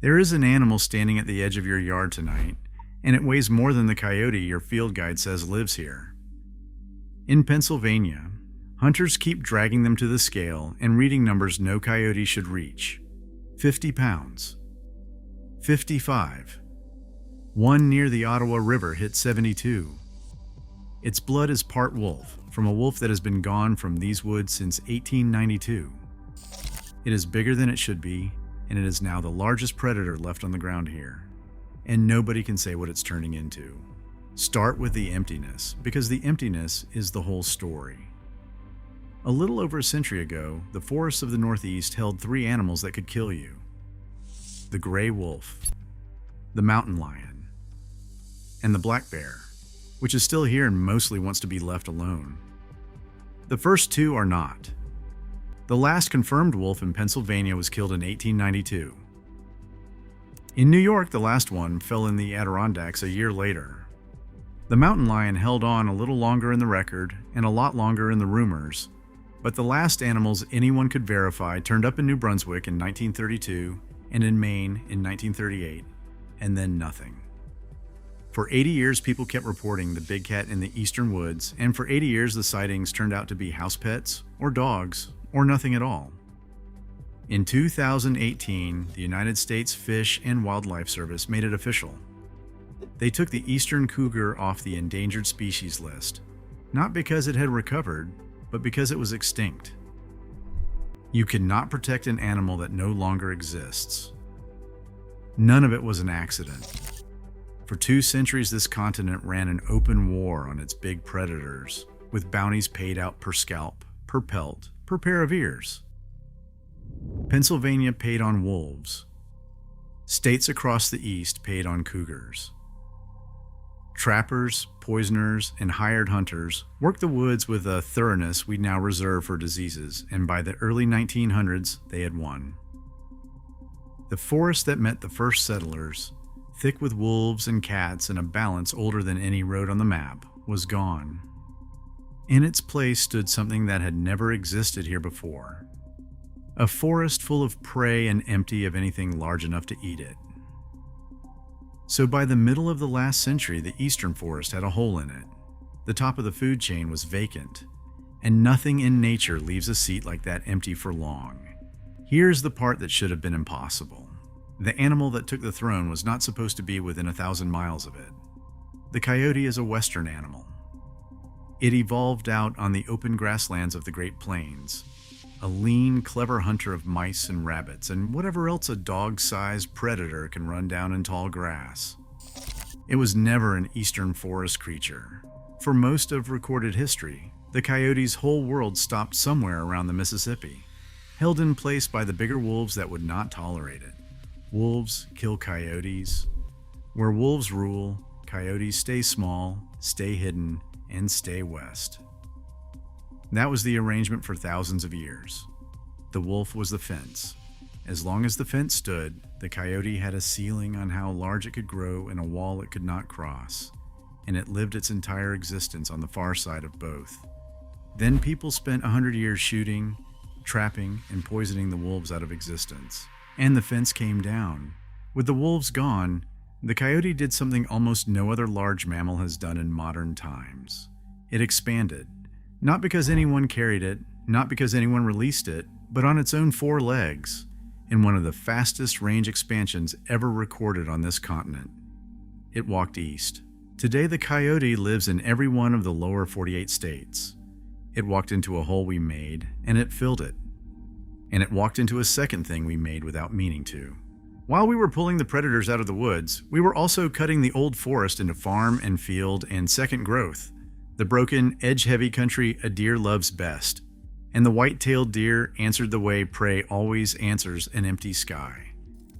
There is an animal standing at the edge of your yard tonight, and it weighs more than the coyote your field guide says lives here. In Pennsylvania, hunters keep dragging them to the scale and reading numbers no coyote should reach. 50 pounds. 55. One near the Ottawa River hit 72. Its blood is part wolf, from a wolf that has been gone from these woods since 1892. It is bigger than it should be, and it is now the largest predator left on the ground here. And nobody can say what it's turning into. Start with the emptiness, because the emptiness is the whole story. A little over a century ago, the forests of the Northeast held 3 animals that could kill you. The gray wolf, the mountain lion, and the black bear, which is still here and mostly wants to be left alone. The first 2 are not. The last confirmed wolf in Pennsylvania was killed in 1892. In New York, the last one fell in the Adirondacks a year later. The mountain lion held on a little longer in the record and a lot longer in the rumors, but the last animals anyone could verify turned up in New Brunswick in 1932 and in Maine in 1938, and then nothing. For 80 years, people kept reporting the big cat in the eastern woods, and for 80 years the sightings turned out to be house pets, or dogs, or nothing at all. In 2018, the United States Fish and Wildlife Service made it official. They took the eastern cougar off the endangered species list, not because it had recovered, but because it was extinct. You cannot protect an animal that no longer exists. None of it was an accident. For 2 centuries, this continent ran an open war on its big predators, with bounties paid out per scalp, per pelt, per pair of ears. Pennsylvania paid on wolves. States across the east paid on cougars. Trappers, poisoners, and hired hunters worked the woods with a thoroughness we now reserve for diseases, and by the early 1900s, they had won. The forest that met the first settlers, thick with wolves and cats and a balance older than any road on the map, was gone. In its place stood something that had never existed here before. A forest full of prey and empty of anything large enough to eat it. So by the middle of the last century, the eastern forest had a hole in it. The top of the food chain was vacant, and nothing in nature leaves a seat like that empty for long. Here's the part that should have been impossible. The animal that took the throne was not supposed to be within 1,000 miles of it. The coyote is a western animal. It evolved out on the open grasslands of the Great Plains, a lean, clever hunter of mice and rabbits and whatever else a dog-sized predator can run down in tall grass. It was never an eastern forest creature. For most of recorded history, the coyote's whole world stopped somewhere around the Mississippi, held in place by the bigger wolves that would not tolerate it. Wolves kill coyotes. Where wolves rule, coyotes stay small, stay hidden, and stay west. That was the arrangement for thousands of years. The wolf was the fence. As long as the fence stood, the coyote had a ceiling on how large it could grow and a wall it could not cross, and it lived its entire existence on the far side of both. Then people spent 100 years shooting, trapping, and poisoning the wolves out of existence, and the fence came down. With the wolves gone, the coyote did something almost no other large mammal has done in modern times. It expanded. Not because anyone carried it, not because anyone released it, but on its own 4 legs, in one of the fastest range expansions ever recorded on this continent. It walked east. Today the coyote lives in every one of the lower 48 states. It walked into a hole we made, and it filled it. And it walked into a second thing we made without meaning to. While we were pulling the predators out of the woods, we were also cutting the old forest into farm and field and second growth. The broken, edge-heavy country a deer loves best, and the white-tailed deer answered the way prey always answers an empty sky.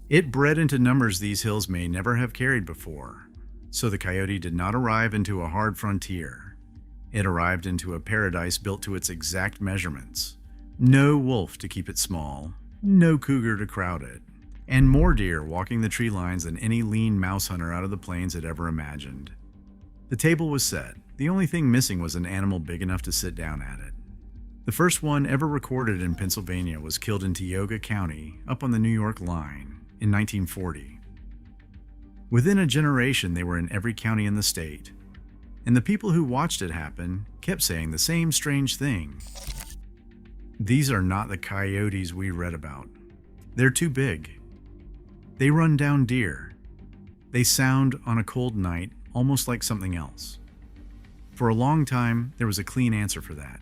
It bred into numbers these hills may never have carried before, so the coyote did not arrive into a hard frontier. It arrived into a paradise built to its exact measurements. No wolf to keep it small, no cougar to crowd it, and more deer walking the tree lines than any lean mouse hunter out of the plains had ever imagined. The table was set. The only thing missing was an animal big enough to sit down at it. The first one ever recorded in Pennsylvania was killed in Tioga County, up on the New York line, in 1940. Within a generation, they were in every county in the state, and the people who watched it happen kept saying the same strange thing. These are not the coyotes we read about. They're too big. They run down deer. They sound on a cold night almost like something else. For a long time, there was a clean answer for that.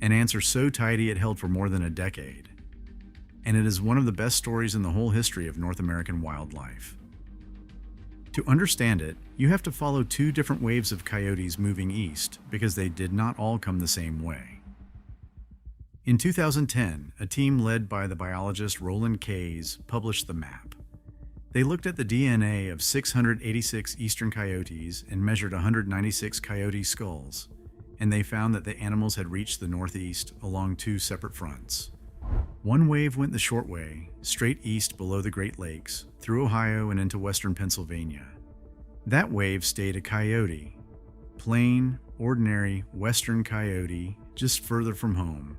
An answer so tidy it held for more than a decade. And it is one of the best stories in the whole history of North American wildlife. To understand it, you have to follow two different waves of coyotes moving east because they did not all come the same way. In 2010, a team led by the biologist Roland Kays published the map. They looked at the DNA of 686 eastern coyotes and measured 196 coyote skulls, and they found that the animals had reached the northeast along two separate fronts. One wave went the short way, straight east below the Great Lakes, through Ohio and into western Pennsylvania. That wave stayed a coyote, plain, ordinary western coyote, just further from home.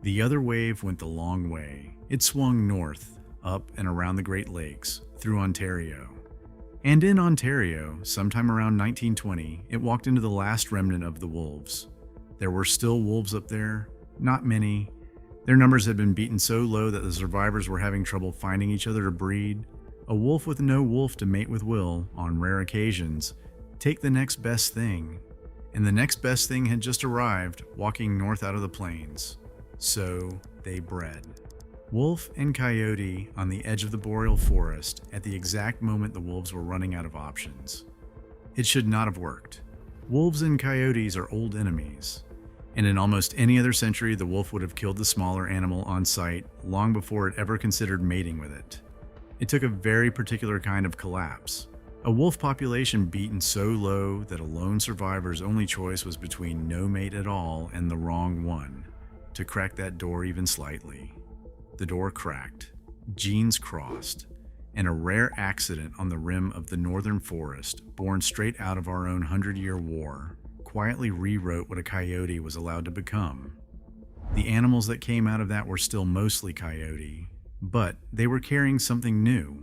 The other wave went the long way. It swung north, up and around the Great Lakes, through Ontario. And in Ontario, sometime around 1920, it walked into the last remnant of the wolves. There were still wolves up there, not many. Their numbers had been beaten so low that the survivors were having trouble finding each other to breed. A wolf with no wolf to mate with will, on rare occasions, take the next best thing. And the next best thing had just arrived, walking north out of the plains. So they bred. Wolf and coyote on the edge of the boreal forest at the exact moment the wolves were running out of options. It should not have worked. Wolves and coyotes are old enemies, and in almost any other century the wolf would have killed the smaller animal on sight long before it ever considered mating with it. It took a very particular kind of collapse. A wolf population beaten so low that a lone survivor's only choice was between no mate at all and the wrong one, to crack that door even slightly. The door cracked, genes crossed, and a rare accident on the rim of the northern forest, born straight out of our own 100-year war, quietly rewrote what a coyote was allowed to become. The animals that came out of that were still mostly coyote, but they were carrying something new.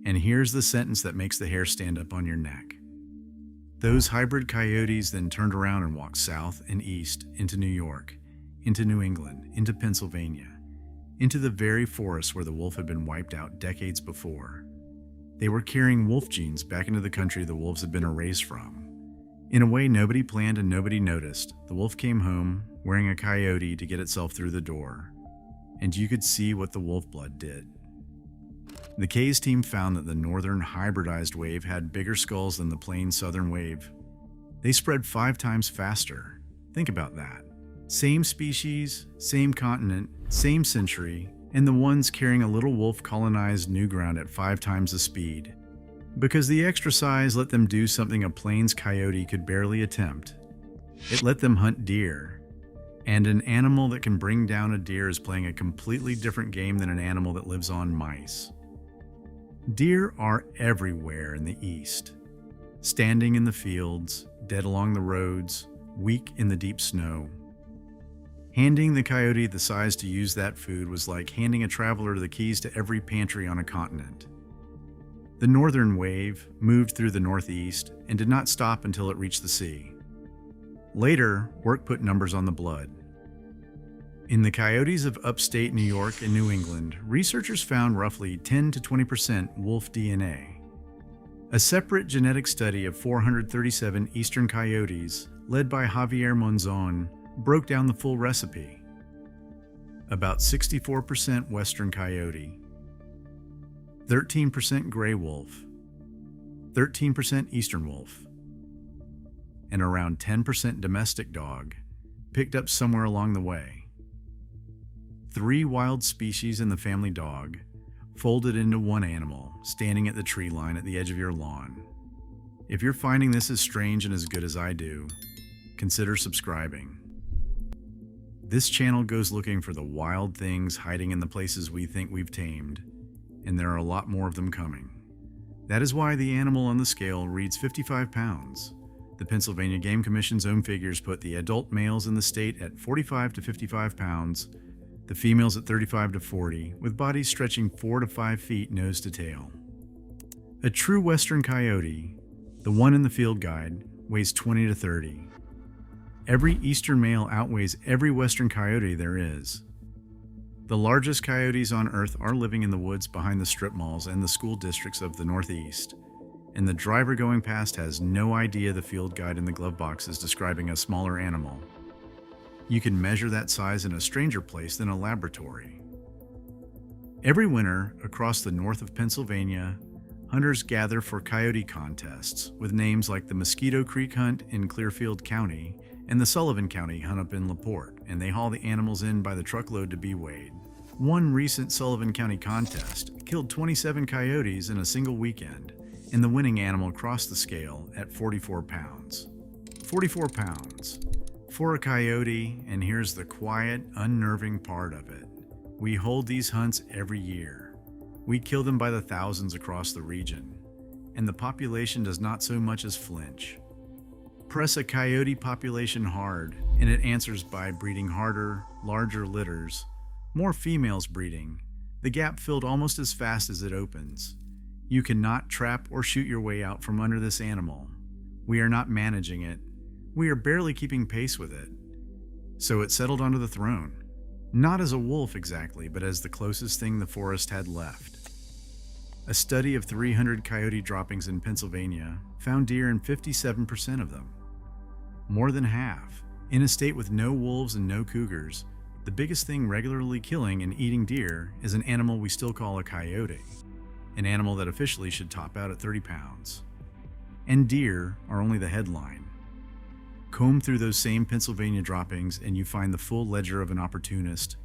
And here's the sentence that makes the hair stand up on your neck. Those hybrid coyotes then turned around and walked south and east into New York, into New England, into Pennsylvania, into the very forest where the wolf had been wiped out decades before. They were carrying wolf genes back into the country the wolves had been erased from. In a way nobody planned and nobody noticed, the wolf came home wearing a coyote to get itself through the door, and you could see what the wolf blood did. The Kays team found that the northern hybridized wave had bigger skulls than the plain southern wave. They spread 5 times faster. Think about that. Same species, same continent, same century, and the ones carrying a little wolf colonized new ground at 5 times the speed. Because the extra size let them do something a plains coyote could barely attempt. It let them hunt deer. And an animal that can bring down a deer is playing a completely different game than an animal that lives on mice. Deer are everywhere in the East. Standing in the fields, dead along the roads, weak in the deep snow. Handing the coyote the size to use that food was like handing a traveler the keys to every pantry on a continent. The northern wave moved through the northeast and did not stop until it reached the sea. Later, work put numbers on the blood. In the coyotes of upstate New York and New England, researchers found roughly 10 to 20% wolf DNA. A separate genetic study of 437 eastern coyotes, led by Javier Monzon, broke down the full recipe. About 64% western coyote, 13% gray wolf, 13% eastern wolf, and around 10% domestic dog, picked up somewhere along the way. 3 wild species in the family dog, folded into one animal, standing at the tree line at the edge of your lawn. If you're finding this as strange and as good as I do, consider subscribing. This channel goes looking for the wild things hiding in the places we think we've tamed, and there are a lot more of them coming. That is why the animal on the scale reads 55 pounds. The Pennsylvania Game Commission's own figures put the adult males in the state at 45 to 55 pounds, The females at 35 to 40, with bodies stretching 4 to 5 feet nose to tail. A true western coyote, the one in the field guide, weighs 20 to 30. Every eastern male outweighs every western coyote there is. The largest coyotes on Earth are living in the woods behind the strip malls and the school districts of the Northeast, and the driver going past has no idea the field guide in the glove box is describing a smaller animal. You can measure that size in a stranger place than a laboratory. Every winter, across the north of Pennsylvania, hunters gather for coyote contests with names like the Mosquito Creek Hunt in Clearfield County and the Sullivan County Hunt up in LaPorte, and they haul the animals in by the truckload to be weighed. One recent Sullivan County contest killed 27 coyotes in a single weekend, and the winning animal crossed the scale at 44 pounds. 44 pounds. For a coyote, and here's the quiet, unnerving part of it. We hold these hunts every year. We kill them by the thousands across the region, and the population does not so much as flinch. Press a coyote population hard, and it answers by breeding harder, larger litters, more females breeding, the gap filled almost as fast as it opens. You cannot trap or shoot your way out from under this animal. We are not managing it. We are barely keeping pace with it. So it settled onto the throne. Not as a wolf exactly, but as the closest thing the forest had left. A study of 300 coyote droppings in Pennsylvania found deer in 57% of them. More than half. In a state with no wolves and no cougars, the biggest thing regularly killing and eating deer is an animal we still call a coyote, an animal that officially should top out at 30 pounds. And deer are only the headline. Comb through those same Pennsylvania droppings and you find the full ledger of an opportunist.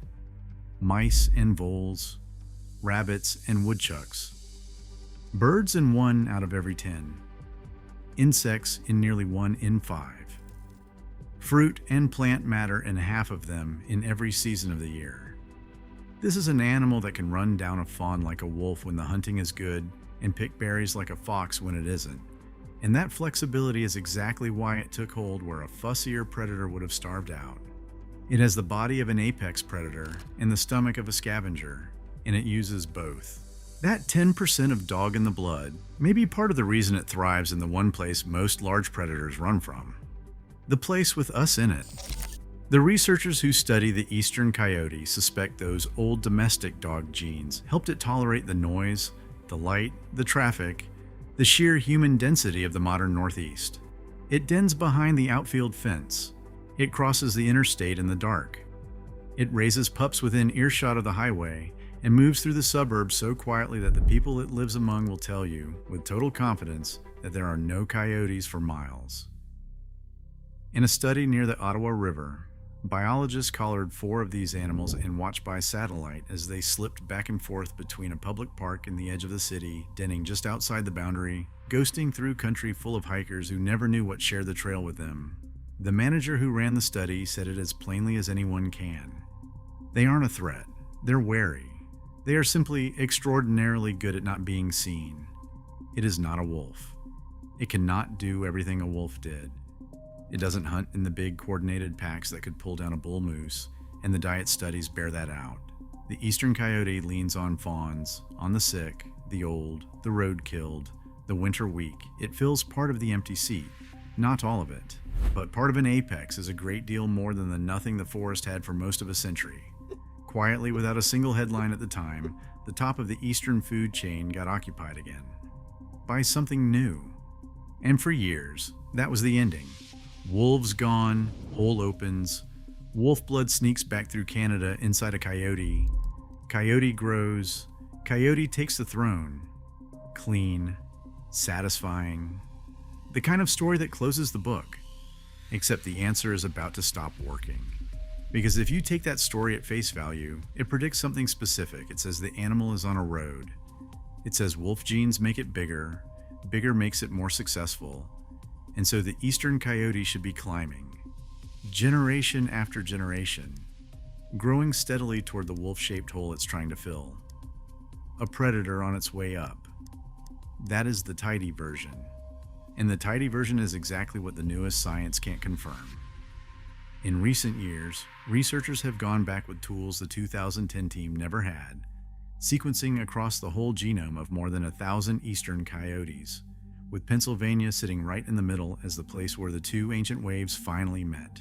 Mice and voles, rabbits and woodchucks. Birds in 1 out of every 10. Insects in nearly 1 in 5. Fruit and plant matter in half of them in every season of the year. This is an animal that can run down a fawn like a wolf when the hunting is good and pick berries like a fox when it isn't. And that flexibility is exactly why it took hold where a fussier predator would have starved out. It has the body of an apex predator and the stomach of a scavenger, and it uses both. That 10% of dog in the blood may be part of the reason it thrives in the one place most large predators run from. The place with us in it. The researchers who study the Eastern Coyote suspect those old domestic dog genes helped it tolerate the noise, the light, the traffic, the sheer human density of the modern Northeast. It dens behind the outfield fence. It crosses the interstate in the dark. It raises pups within earshot of the highway and moves through the suburbs so quietly that the people it lives among will tell you, with total confidence, that there are no coyotes for miles. In a study near the Ottawa River, biologists collared 4 of these animals and watched by satellite as they slipped back and forth between a public park and the edge of the city, denning just outside the boundary, ghosting through country full of hikers who never knew what shared the trail with them. The manager who ran the study said it as plainly as anyone can. They aren't a threat. They're wary. They are simply extraordinarily good at not being seen. It is not a wolf. It cannot do everything a wolf did. It doesn't hunt in the big coordinated packs that could pull down a bull moose, and the diet studies bear that out. The Eastern Coyote leans on fawns, on the sick, the old, the road-killed, the winter weak. It fills part of the empty seat, not all of it. But part of an apex is a great deal more than the nothing the forest had for most of a century. Quietly, without a single headline at the time, the top of the Eastern food chain got occupied again. By something new. And for years, that was the ending. Wolves gone, hole opens, wolf blood sneaks back through Canada inside a coyote, coyote grows, coyote takes the throne. Clean, satisfying. The kind of story that closes the book. Except the answer is about to stop working. Because if you take that story at face value, it predicts something specific. It says the animal is on a road. It says wolf genes make it bigger, bigger makes it more successful. And so the Eastern Coyote should be climbing, generation after generation, growing steadily toward the wolf-shaped hole it's trying to fill. A predator on its way up. That is the tidy version. And the tidy version is exactly what the newest science can't confirm. In recent years, researchers have gone back with tools the 2010 team never had, sequencing across the whole genome of more than 1,000 eastern coyotes, with Pennsylvania sitting right in the middle as the place where the two ancient waves finally met.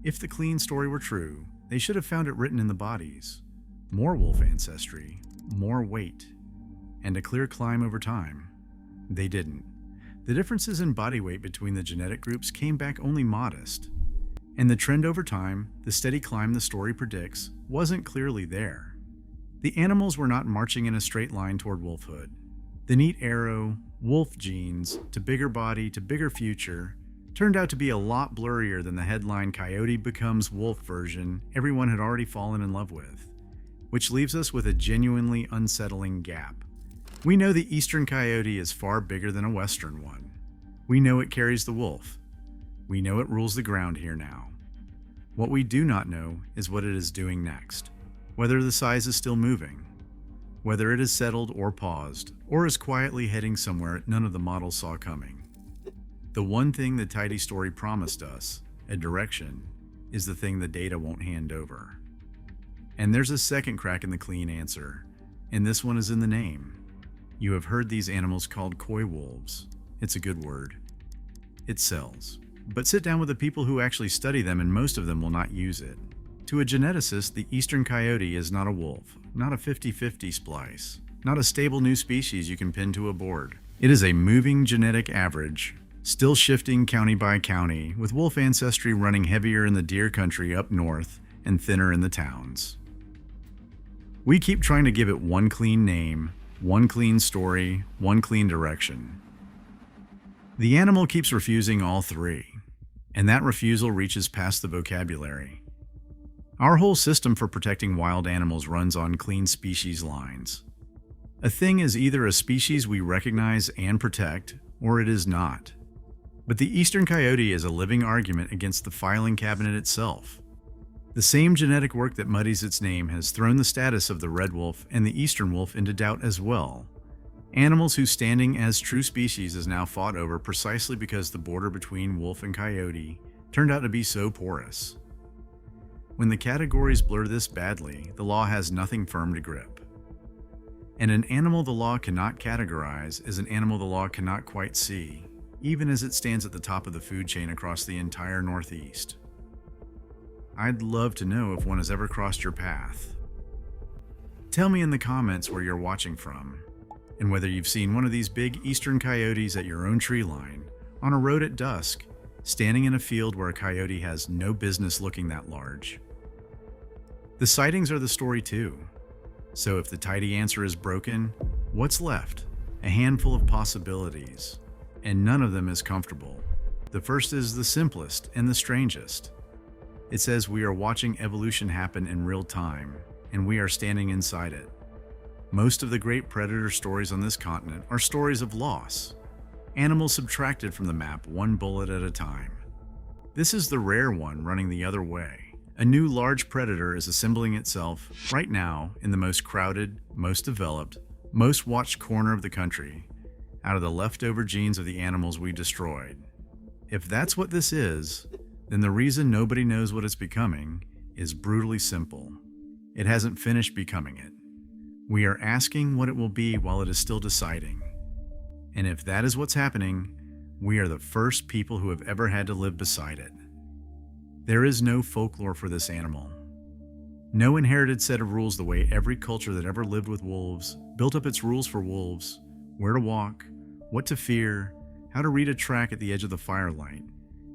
If the clean story were true, they should have found it written in the bodies. More wolf ancestry, more weight, and a clear climb over time. They didn't. The differences in body weight between the genetic groups came back only modest. And the trend over time, the steady climb the story predicts, wasn't clearly there. The animals were not marching in a straight line toward wolfhood. The neat arrow, wolf genes, to bigger body to bigger future, turned out to be a lot blurrier than the headline Coyote becomes wolf version everyone had already fallen in love with, which leaves us with a genuinely unsettling gap. We know the Eastern Coyote is far bigger than a Western one. We know it carries the wolf. We know it rules the ground here now. What we do not know is what it is doing next, whether the size is still moving, whether it is settled or paused, or is quietly heading somewhere none of the models saw coming. The one thing the tidy story promised us, a direction, is the thing the data won't hand over. And there's a second crack in the clean answer, and this one is in the name. You have heard these animals called Coywolves. It's a good word. It sells. But sit down with the people who actually study them and most of them will not use it. To a geneticist, the Eastern Coyote is not a wolf, not a 50-50 splice, not a stable new species you can pin to a board. It is a moving genetic average, still shifting county by county, with wolf ancestry running heavier in the deer country up north and thinner in the towns. We keep trying to give it one clean name, one clean story, one clean direction. The animal keeps refusing all three, and that refusal reaches past the vocabulary. Our whole system for protecting wild animals runs on clean species lines. A thing is either a species we recognize and protect, or it is not. But the Eastern Coyote is a living argument against the filing cabinet itself. The same genetic work that muddies its name has thrown the status of the red wolf and the eastern wolf into doubt as well. Animals whose standing as true species is now fought over precisely because the border between wolf and coyote turned out to be so porous. When the categories blur this badly, the law has nothing firm to grip. And an animal the law cannot categorize is an animal the law cannot quite see, even as it stands at the top of the food chain across the entire Northeast. I'd love to know if one has ever crossed your path. Tell me in the comments where you're watching from, and whether you've seen one of these big eastern coyotes at your own tree line, on a road at dusk, standing in a field where a coyote has no business looking that large. The sightings are the story too. So if the tidy answer is broken, what's left? A handful of possibilities, and none of them is comfortable. The first is the simplest and the strangest. It says we are watching evolution happen in real time, and we are standing inside it. Most of the great predator stories on this continent are stories of loss. Animals subtracted from the map one bullet at a time. This is the rare one running the other way. A new large predator is assembling itself right now in the most crowded, most developed, most watched corner of the country, out of the leftover genes of the animals we destroyed. If that's what this is, then the reason nobody knows what it's becoming is brutally simple. It hasn't finished becoming it. We are asking what it will be while it is still deciding. And if that is what's happening, we are the first people who have ever had to live beside it. There is no folklore for this animal. No inherited set of rules the way every culture that ever lived with wolves built up its rules for wolves, where to walk, what to fear, how to read a track at the edge of the firelight.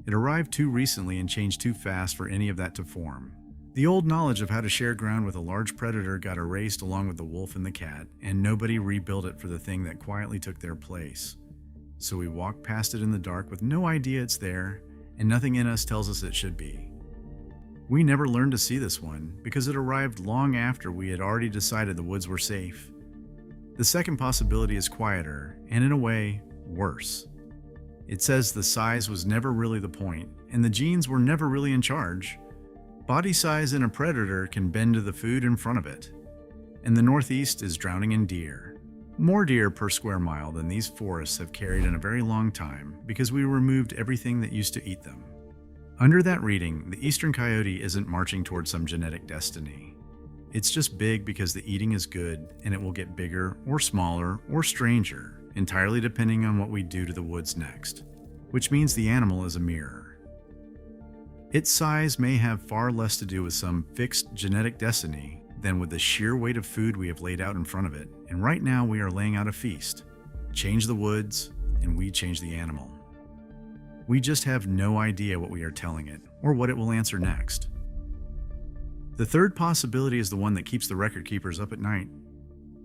It arrived too recently and changed too fast for any of that to form. The old knowledge of how to share ground with a large predator got erased along with the wolf and the cat, and nobody rebuilt it for the thing that quietly took their place. So we walk past it in the dark with no idea it's there, and nothing in us tells us it should be. We never learned to see this one because it arrived long after we had already decided the woods were safe. The second possibility is quieter, and in a way, worse. It says the size was never really the point, and the genes were never really in charge. Body size in a predator can bend to the food in front of it, and the Northeast is drowning in deer. More deer per square mile than these forests have carried in a very long time because we removed everything that used to eat them. Under that reading, the Eastern Coyote isn't marching towards some genetic destiny. It's just big because the eating is good, and it will get bigger or smaller or stranger, entirely depending on what we do to the woods next, which means the animal is a mirror. Its size may have far less to do with some fixed genetic destiny than with the sheer weight of food we have laid out in front of it, and right now we are laying out a feast. Change the woods, and we change the animal. We just have no idea what we are telling it, or what it will answer next. The third possibility is the one that keeps the record keepers up at night.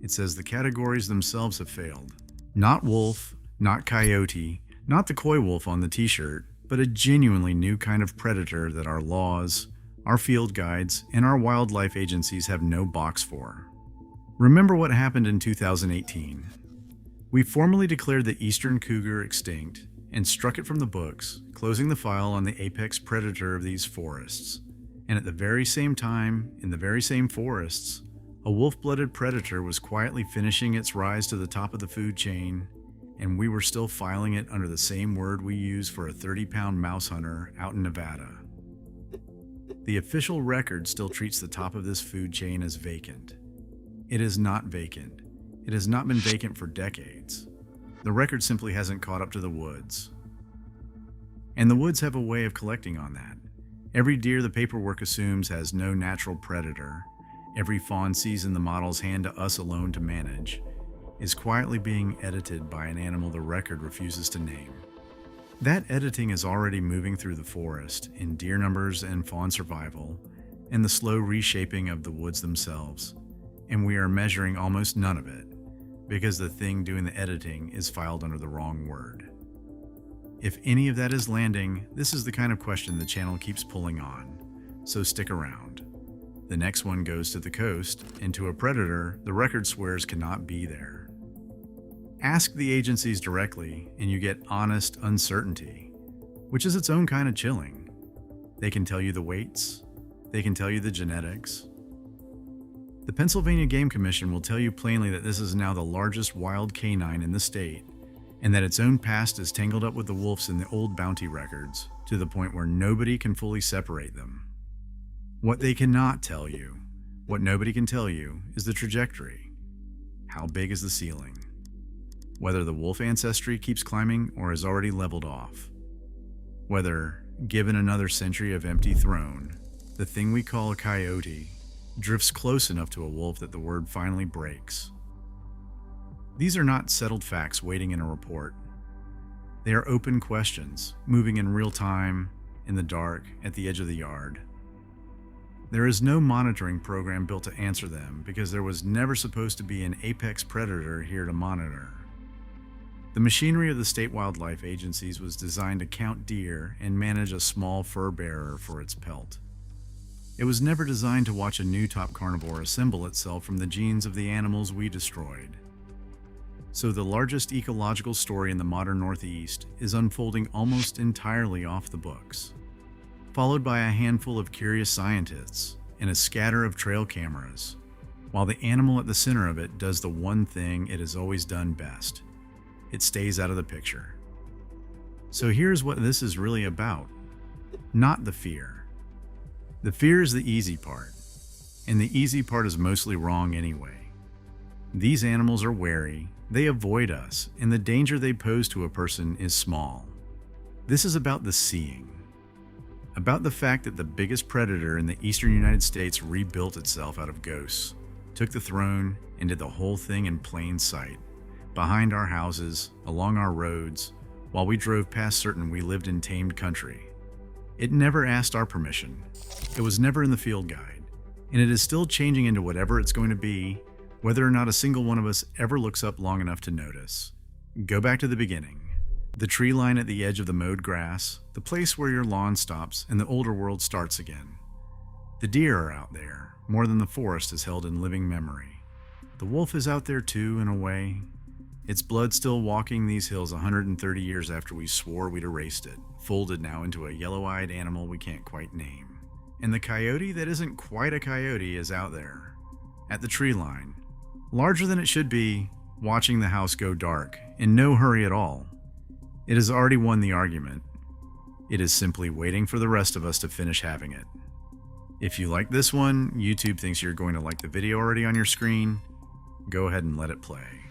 It says the categories themselves have failed. Not wolf, not coyote, not the Coywolf on the t-shirt, but a genuinely new kind of predator that our laws, our field guides, and our wildlife agencies have no box for. Remember what happened in 2018. We formally declared the eastern cougar extinct and struck it from the books, closing the file on the apex predator of these forests. And at the very same time, in the very same forests, a wolf-blooded predator was quietly finishing its rise to the top of the food chain, and we were still filing it under the same word we use for a 30-pound mouse hunter out in Nevada. The official record still treats the top of this food chain as vacant. It is not vacant. It has not been vacant for decades. The record simply hasn't caught up to the woods. And the woods have a way of collecting on that. Every deer the paperwork assumes has no natural predator, every fawn season the models hand to us alone to manage, is quietly being edited by an animal the record refuses to name. That editing is already moving through the forest in deer numbers and fawn survival, and the slow reshaping of the woods themselves, and we are measuring almost none of it, because the thing doing the editing is filed under the wrong word. If any of that is landing, this is the kind of question the channel keeps pulling on, so stick around. The next one goes to the coast, and to a predator the record swears cannot be there. Ask the agencies directly, and you get honest uncertainty, which is its own kind of chilling. They can tell you the weights, they can tell you the genetics. The Pennsylvania Game Commission will tell you plainly that this is now the largest wild canine in the state, and that its own past is tangled up with the wolves in the old bounty records, to the point where nobody can fully separate them. What they cannot tell you, what nobody can tell you, is the trajectory. How big is the ceiling? Whether the wolf ancestry keeps climbing or has already leveled off. Whether, given another century of empty throne, the thing we call a coyote drifts close enough to a wolf that the word finally breaks. These are not settled facts waiting in a report. They are open questions, moving in real time, in the dark, at the edge of the yard. There is no monitoring program built to answer them because there was never supposed to be an apex predator here to monitor. The machinery of the state wildlife agencies was designed to count deer and manage a small fur bearer for its pelt. It was never designed to watch a new top carnivore assemble itself from the genes of the animals we destroyed. So the largest ecological story in the modern Northeast is unfolding almost entirely off the books, followed by a handful of curious scientists and a scatter of trail cameras, while the animal at the center of it does the one thing it has always done best. It stays out of the picture. So here's what this is really about. Not the fear. The fear is the easy part, and the easy part is mostly wrong anyway. These animals are wary, they avoid us, and the danger they pose to a person is small. This is about the seeing. About the fact that the biggest predator in the eastern United States rebuilt itself out of ghosts, took the throne, and did the whole thing in plain sight, behind our houses, along our roads, while we drove past certain we lived in tamed country. It never asked our permission. It was never in the field guide, and it is still changing into whatever it's going to be, whether or not a single one of us ever looks up long enough to notice. Go back to the beginning. The tree line at the edge of the mowed grass, the place where your lawn stops and the older world starts again. The deer are out there, more than the forest is held in living memory. The wolf is out there too, in a way. Its blood still walking these hills 130 years after we swore we'd erased it, folded now into a yellow-eyed animal we can't quite name. And the coyote that isn't quite a coyote is out there, at the tree line, larger than it should be, watching the house go dark, in no hurry at all. It has already won the argument. It is simply waiting for the rest of us to finish having it. If you like this one, YouTube thinks you're going to like the video already on your screen. Go ahead and let it play.